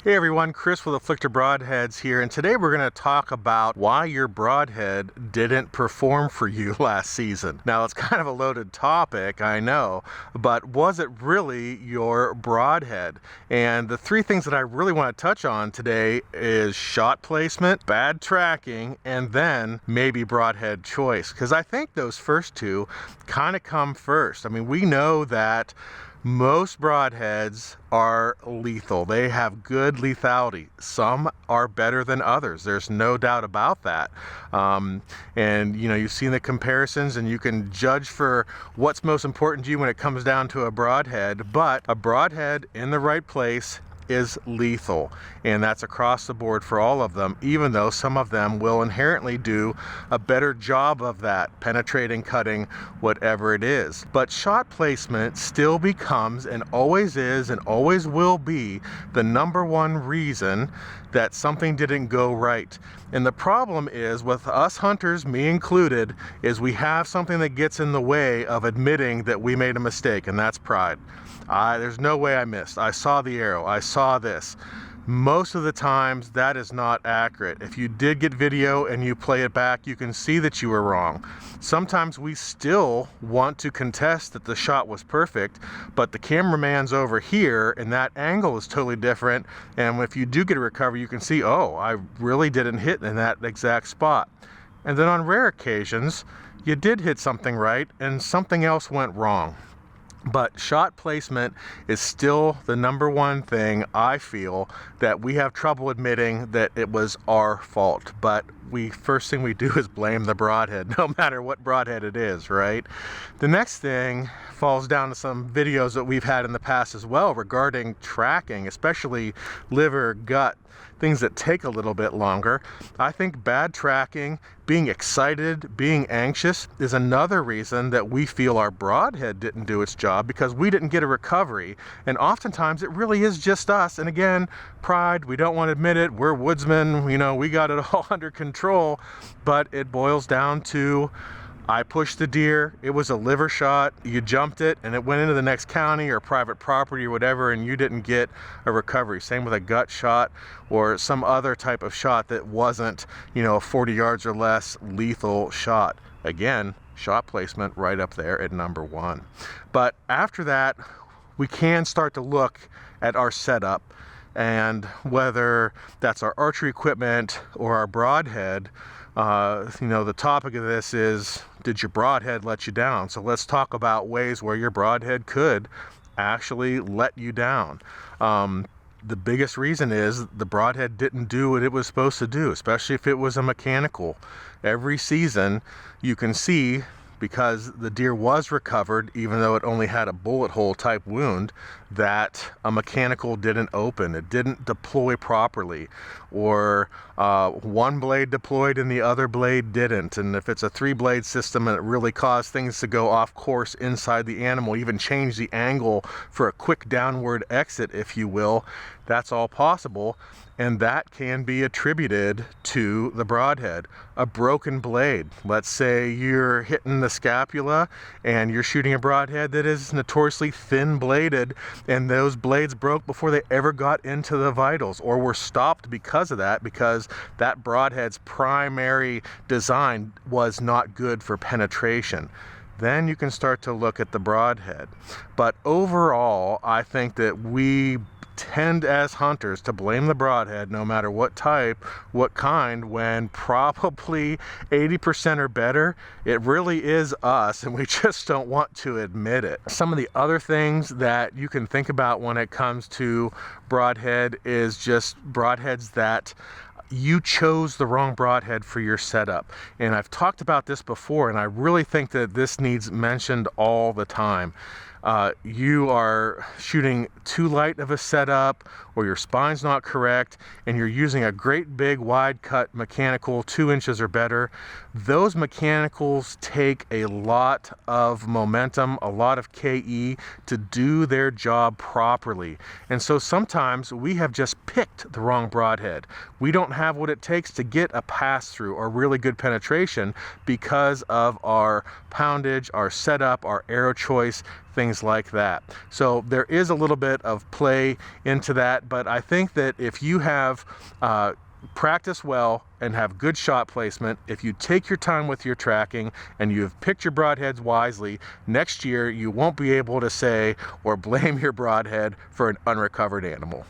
Hey everyone, Chris with Afflictor Broadheads here, and today we're going to talk about why your broadhead didn't perform for you last season. Now, it's kind of a loaded topic, I know, but was it really your broadhead? And the three things that I really want to touch on today is shot placement, bad tracking, and then maybe broadhead choice, because I think those first two kind of come first. I mean, we know that most broadheads are lethal. They have good lethality. Some are better than others. There's no doubt about that. And you've seen the comparisons and you can judge for what's most important to you when it comes down to a broadhead. But a broadhead in the right place is lethal, and that's across the board for all of them, even though some of them will inherently do a better job of that, penetrating, cutting, whatever it is. But shot placement still becomes and always is and always will be the number one reason that something didn't go right. And the problem is with us hunters, me included, is we have something that gets in the way of admitting that we made a mistake, and that's pride. There's no way I missed. I saw the arrow. I saw this. Most of the times that is not accurate. If you did get video and you play it back, you can see that you were wrong. Sometimes we still want to contest that the shot was perfect, but the cameraman's over here and that angle is totally different. And if you do get a recovery, you can see, oh, I really didn't hit in that exact spot. And then on rare occasions, you did hit something right and something else went wrong. But shot placement is still the number one thing I feel that we have trouble admitting that it was our fault. But first thing we do is blame the broadhead, no matter what broadhead it is, right? The next thing falls down to some videos that we've had in the past as well regarding tracking, especially liver, gut, things that take a little bit longer. I think bad tracking, being excited, being anxious is another reason that we feel our broadhead didn't do its job, because we didn't get a recovery. And oftentimes it really is just us. And again, pride, we don't want to admit it. We're woodsmen, we got it all under control, but it boils down to I pushed the deer, it was a liver shot, you jumped it and it went into the next county or private property or whatever, and you didn't get a recovery. Same with a gut shot or some other type of shot that wasn't, 40 yards or less lethal shot. Again, shot placement right up there at number one. But after that, we can start to look at our setup, and whether that's our archery equipment or our broadhead. The topic of this is, did your broadhead let you down? So let's talk about ways where your broadhead could actually let you down. The biggest reason is the broadhead didn't do what it was supposed to do, especially if it was a mechanical. Every season you can see, because the deer was recovered, even though it only had a bullet hole type wound, that a mechanical didn't open. It didn't deploy properly, or one blade deployed and the other blade didn't. And if it's a 3-blade system and it really caused things to go off course inside the animal, even change the angle for a quick downward exit, if you will, that's all possible. And that can be attributed to the broadhead. A broken blade. Let's say you're hitting the scapula and you're shooting a broadhead that is notoriously thin bladed, and those blades broke before they ever got into the vitals, or were stopped because of that, because that broadhead's primary design was not good for penetration. Then you can start to look at the broadhead. But overall, I think that we tend as hunters to blame the broadhead, no matter what type, what kind, when probably 80% or better, it really is us, and we just don't want to admit it. Some of the other things that you can think about when it comes to broadhead is just broadheads that you chose the wrong broadhead for your setup. And I've talked about this before, and I really think that this needs mentioned all the time. You are shooting too light of a setup, or your spine's not correct, and you're using a great big wide cut mechanical 2 inches or better. Those mechanicals take a lot of momentum, a lot of KE to do their job properly. And so sometimes we have just picked the wrong broadhead. We don't have what it takes to get a pass through or really good penetration because of our poundage, our setup, our arrow choice, things like that. So there is a little bit of play into that, but I think that if you have practice well and have good shot placement, if you take your time with your tracking and you have picked your broadheads wisely, next year you won't be able to say or blame your broadhead for an unrecovered animal.